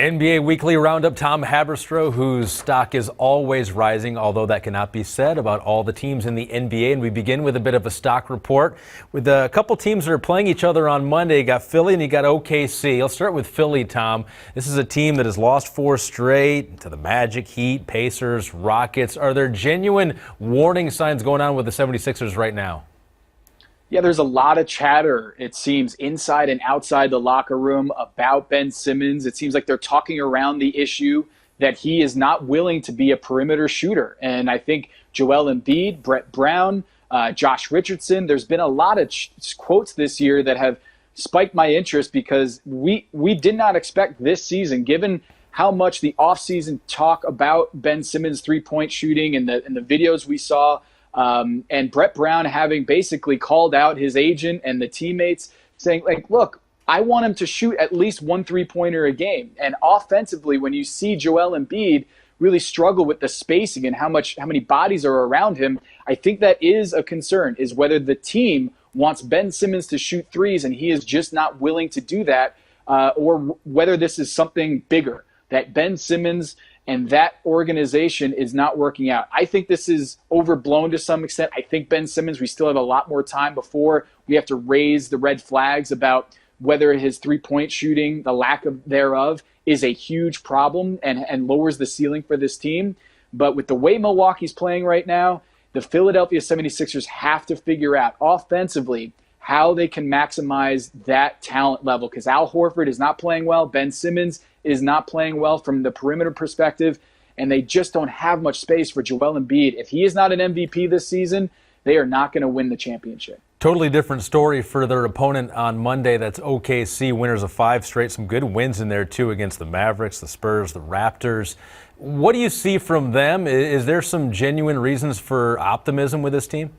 NBA Weekly Roundup, Tom Haberstroh, whose stock is always rising, although that cannot be said about all the teams in the NBA. And we begin with a bit of a stock report with a couple teams that are playing each other on Monday. You got Philly and you got OKC. I'll start with Philly, Tom. This is a team that has lost 4 straight to the Magic, Heat, Pacers, Rockets. Are there genuine warning signs going on with the 76ers right now? Yeah, there's a lot of chatter, it seems, inside and outside the locker room about Ben Simmons. It seems like they're talking around the issue that he is not willing to be a perimeter shooter. And I think Joel Embiid, Brett Brown, Josh Richardson, there's been a lot of quotes this year that have spiked my interest because we did not expect this season, given how much the offseason talk about Ben Simmons' three-point shooting and the videos we saw, and Brett Brown having basically called out his agent and the teammates saying, like, look, I want him to shoot at least 1 3-pointer a game. And offensively, when you see Joel Embiid really struggle with the spacing and how many bodies are around him, I think that is a concern, is whether the team wants Ben Simmons to shoot threes and he is just not willing to do that, or whether this is something bigger, that Ben Simmons and that organization is not working out. I think this is overblown to some extent. I think Ben Simmons, we still have a lot more time before we have to raise the red flags about whether his three-point shooting, the lack of thereof, is a huge problem and lowers the ceiling for this team. But with the way Milwaukee's playing right now, the Philadelphia 76ers have to figure out offensively how they can maximize that talent level, because Al Horford is not playing well. Ben Simmons is not playing well from the perimeter perspective, and they just don't have much space for Joel Embiid. If he is not an MVP this season, they are not going to win the championship. Totally different story for their opponent on Monday. That's OKC, winners of 5 straight. Some good wins in there, too, against the Mavericks, the Spurs, the Raptors. What do you see from them? Is there some genuine reasons for optimism with this team?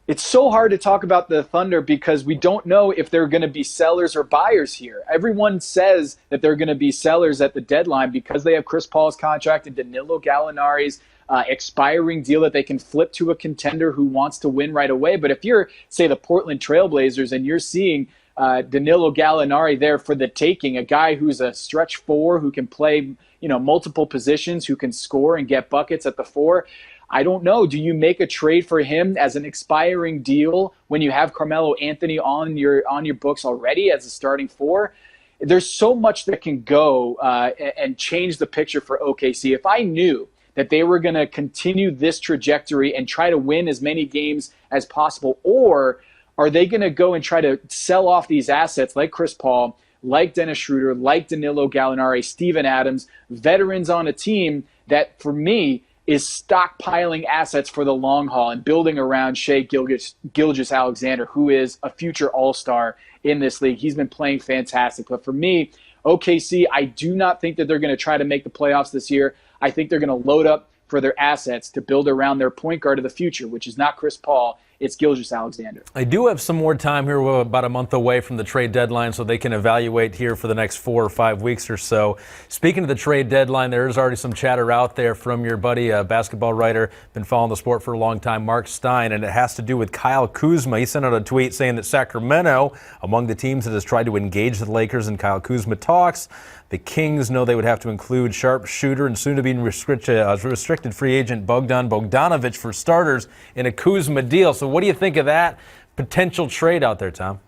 It's so hard to talk about the Thunder because we don't know if they're going to be sellers or buyers here. Everyone says that they're going to be sellers at the deadline because they have Chris Paul's contract and Danilo Gallinari's expiring deal that they can flip to a contender who wants to win right away. But if you're, say, the Portland Trailblazers and you're seeing Danilo Gallinari there for the taking, a guy who's a stretch 4 who can play, multiple positions, who can score and get buckets at the 4, I don't know. Do you make a trade for him as an expiring deal when you have Carmelo Anthony on your books already as a starting 4? There's so much that can go and change the picture for OKC. If I knew that they were going to continue this trajectory and try to win as many games as possible, or are they going to go and try to sell off these assets like Chris Paul, like Dennis Schroeder, like Danilo Gallinari, Steven Adams, veterans on a team that, for me, is stockpiling assets for the long haul and building around Shai Gilgeous-Alexander, who is a future all-star in this league. He's been playing fantastic. But for me, OKC, I do not think that they're going to try to make the playoffs this year. I think they're going to load up for their assets to build around their point guard of the future, which is not Chris Paul. It's Gilgeous-Alexander. I do have some more time here. We're about a month away from the trade deadline, so they can evaluate here for the next 4 or 5 weeks or so. Speaking of the trade deadline, there is already some chatter out there from your buddy, a basketball writer, been following the sport for a long time, Mark Stein, and it has to do with Kyle Kuzma. He sent out a tweet saying that Sacramento, among the teams that has tried to engage the Lakers in Kyle Kuzma talks, the Kings know they would have to include sharpshooter and soon-to-be restricted free agent Bogdan Bogdanovic for starters in a Kuzma deal. So what do you think of that potential trade out there, Tom?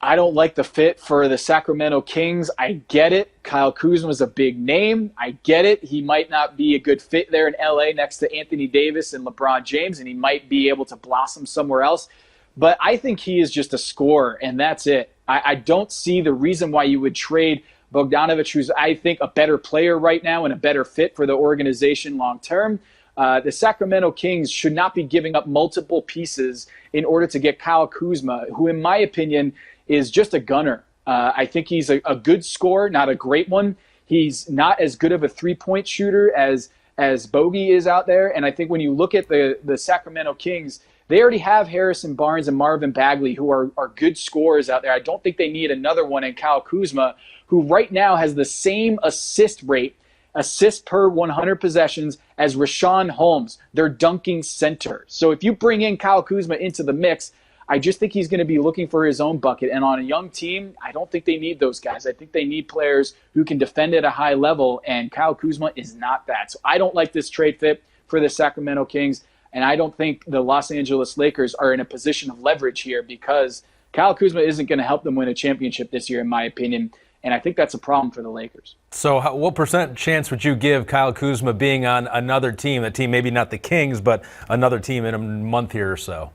I don't like the fit for the Sacramento Kings. I get it. Kyle Kuzma is a big name. I get it. He might not be a good fit there in LA next to Anthony Davis and LeBron James, and he might be able to blossom somewhere else. But I think he is just a scorer, and that's it. I don't see the reason why you would trade Bogdanovic, who's, I think, a better player right now and a better fit for the organization long term. The Sacramento Kings should not be giving up multiple pieces in order to get Kyle Kuzma, who, in my opinion, is just a gunner. I think he's a good scorer, not a great one. He's not as good of a three-point shooter as Bogey is out there. And I think when you look at the Sacramento Kings, they already have Harrison Barnes and Marvin Bagley, who are good scorers out there. I don't think they need another one in Kyle Kuzma, who right now has the same assist rate, assists per 100 possessions, as Rashawn Holmes, their dunking center. So if you bring in Kyle Kuzma into the mix, I just think he's going to be looking for his own bucket. And on a young team, I don't think they need those guys. I think they need players who can defend at a high level, and Kyle Kuzma is not that. So I don't like this trade fit for the Sacramento Kings, and I don't think the Los Angeles Lakers are in a position of leverage here because Kyle Kuzma isn't going to help them win a championship this year, in my opinion. And I think that's a problem for the Lakers. So what percent chance would you give Kyle Kuzma being on another team, a team maybe not the Kings, but another team in a month here or so?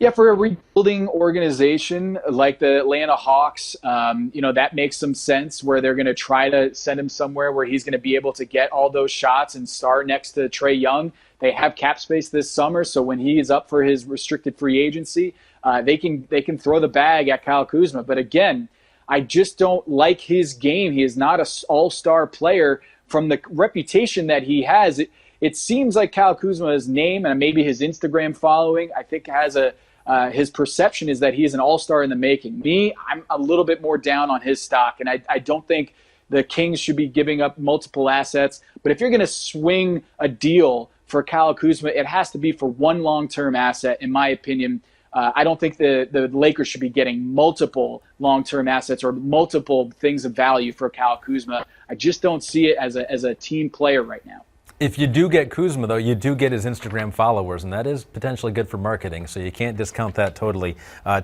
Yeah, for a rebuilding organization like the Atlanta Hawks, that makes some sense where they're going to try to send him somewhere where he's going to be able to get all those shots and star next to Trae Young. They have cap space this summer, so when he is up for his restricted free agency, they can throw the bag at Kyle Kuzma. But again, I just don't like his game. He is not an all-star player from the reputation that he has. It seems like Kyle Kuzma's name and maybe his Instagram following, I think has his perception is that he is an all-star in the making. Me, I'm a little bit more down on his stock, and I don't think the Kings should be giving up multiple assets. But if you're going to swing a deal for Kyle Kuzma, it has to be for one long-term asset, in my opinion. I don't think the Lakers should be getting multiple long-term assets or multiple things of value for Kyle Kuzma. I just don't see it as a team player right now. If you do get Kuzma, though, you do get his Instagram followers, and that is potentially good for marketing, so you can't discount that totally,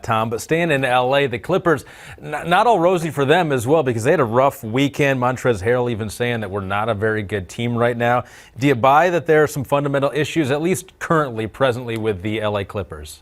Tom. But staying in L.A., the Clippers, not all rosy for them as well because they had a rough weekend. Montrezl Harrell even saying that we're not a very good team right now. Do you buy that there are some fundamental issues, at least presently, with the L.A. Clippers?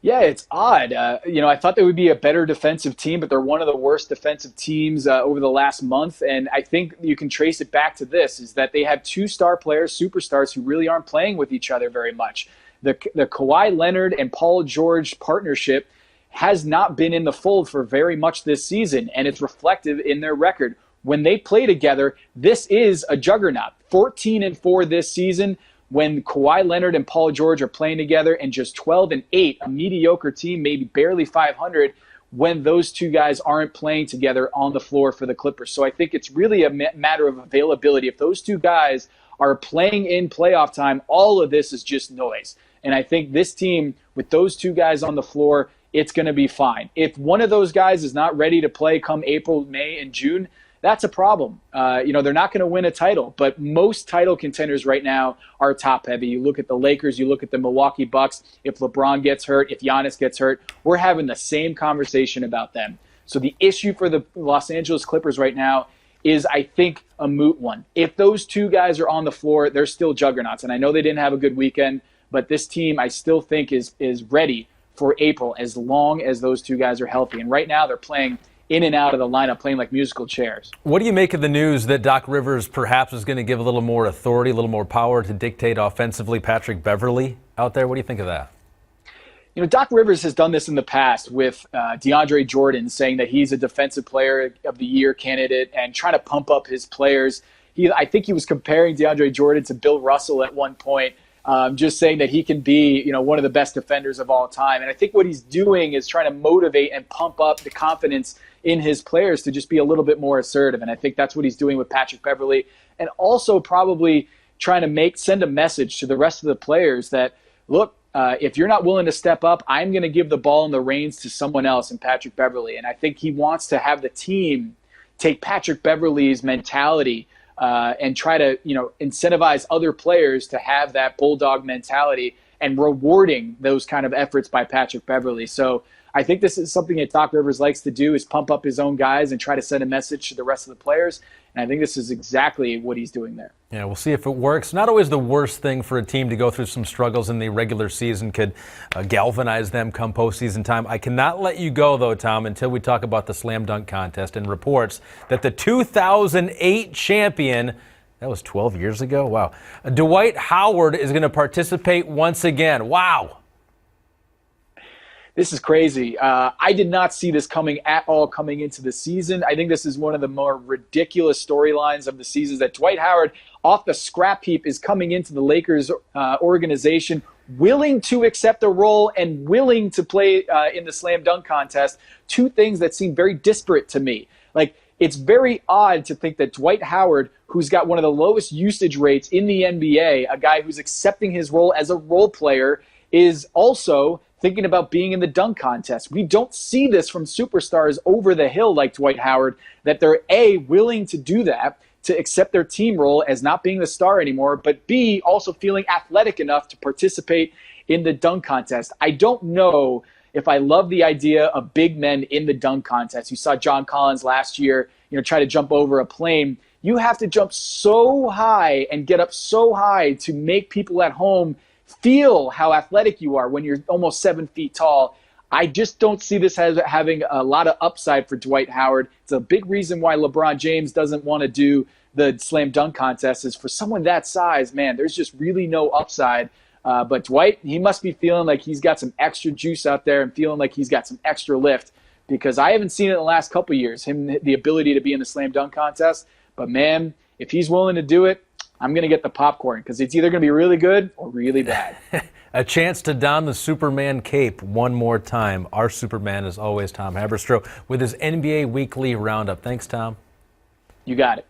Yeah, it's odd. I thought they would be a better defensive team, but they're one of the worst defensive teams over the last month. And I think you can trace it back to this, is that they have two star players, superstars, who really aren't playing with each other very much. The Kawhi Leonard and Paul George partnership has not been in the fold for very much this season, and it's reflective in their record. When they play together, this is a juggernaut. 14-4 this season. When Kawhi Leonard and Paul George are playing together, and just 12-8, a mediocre team, maybe barely 500, when those two guys aren't playing together on the floor for the Clippers. So I think it's really a matter of availability. If those two guys are playing in playoff time, all of this is just noise. And I think this team, with those two guys on the floor, it's going to be fine. If one of those guys is not ready to play come April, May, and June, that's a problem. They're not going to win a title, but most title contenders right now are top heavy. You look at the Lakers, you look at the Milwaukee Bucks. If LeBron gets hurt, if Giannis gets hurt, we're having the same conversation about them. So the issue for the Los Angeles Clippers right now is, I think, a moot one. If those two guys are on the floor, they're still juggernauts. And I know they didn't have a good weekend, but this team I still think is ready for April as long as those two guys are healthy. And right now they're playing in and out of the lineup, playing like musical chairs. What do you make of the news that Doc Rivers perhaps is going to give a little more authority, a little more power to dictate offensively Patrick Beverley out there? What do you think of that? Doc Rivers has done this in the past with DeAndre Jordan, saying that he's a defensive player of the year candidate and trying to pump up his players. I think he was comparing DeAndre Jordan to Bill Russell at one point, just saying that he can be, one of the best defenders of all time. And I think what he's doing is trying to motivate and pump up the confidence in his players to just be a little bit more assertive. And I think that's what he's doing with Patrick Beverley, and also probably trying to send a message to the rest of the players that, look, if you're not willing to step up, I'm going to give the ball and the reins to someone else in Patrick Beverley. And I think he wants to have the team take Patrick Beverley's mentality and try to, incentivize other players to have that bulldog mentality, and rewarding those kind of efforts by Patrick Beverley. So I think this is something that Doc Rivers likes to do, is pump up his own guys and try to send a message to the rest of the players. And I think this is exactly what he's doing there. Yeah, we'll see if it works. Not always the worst thing for a team to go through some struggles in the regular season, could galvanize them come postseason time. I cannot let you go, though, Tom, until we talk about the slam dunk contest and reports that the 2008 champion, that was 12 years ago, wow, Dwight Howard is going to participate once again. Wow. This is crazy. I did not see this coming at all coming into the season. I think this is one of the more ridiculous storylines of the season, that Dwight Howard, off the scrap heap, is coming into the Lakers organization, willing to accept a role and willing to play in the slam dunk contest. Two things that seem very disparate to me. Like, it's very odd to think that Dwight Howard, who's got one of the lowest usage rates in the NBA, a guy who's accepting his role as a role player, is also thinking about being in the dunk contest. We don't see this from superstars over the hill like Dwight Howard, that they're A, willing to do that, to accept their team role as not being the star anymore, but B, also feeling athletic enough to participate in the dunk contest. I don't know if I love the idea of big men in the dunk contest. You saw John Collins last year, try to jump over a plane. You have to jump so high and get up so high to make people at home feel how athletic you are when you're almost 7 feet tall. I just don't see this as having a lot of upside for Dwight Howard. It's a big reason why LeBron James doesn't want to do the slam dunk contest, is for someone that size, man, there's just really no upside. But Dwight, he must be feeling like he's got some extra juice out there and feeling like he's got some extra lift, because I haven't seen it in the last couple of years, him, the ability to be in the slam dunk contest. But man, if he's willing to do it, I'm going to get the popcorn, because it's either going to be really good or really bad. A chance to don the Superman cape one more time. Our Superman is always Tom Haberstroh with his NBA Weekly Roundup. Thanks, Tom. You got it.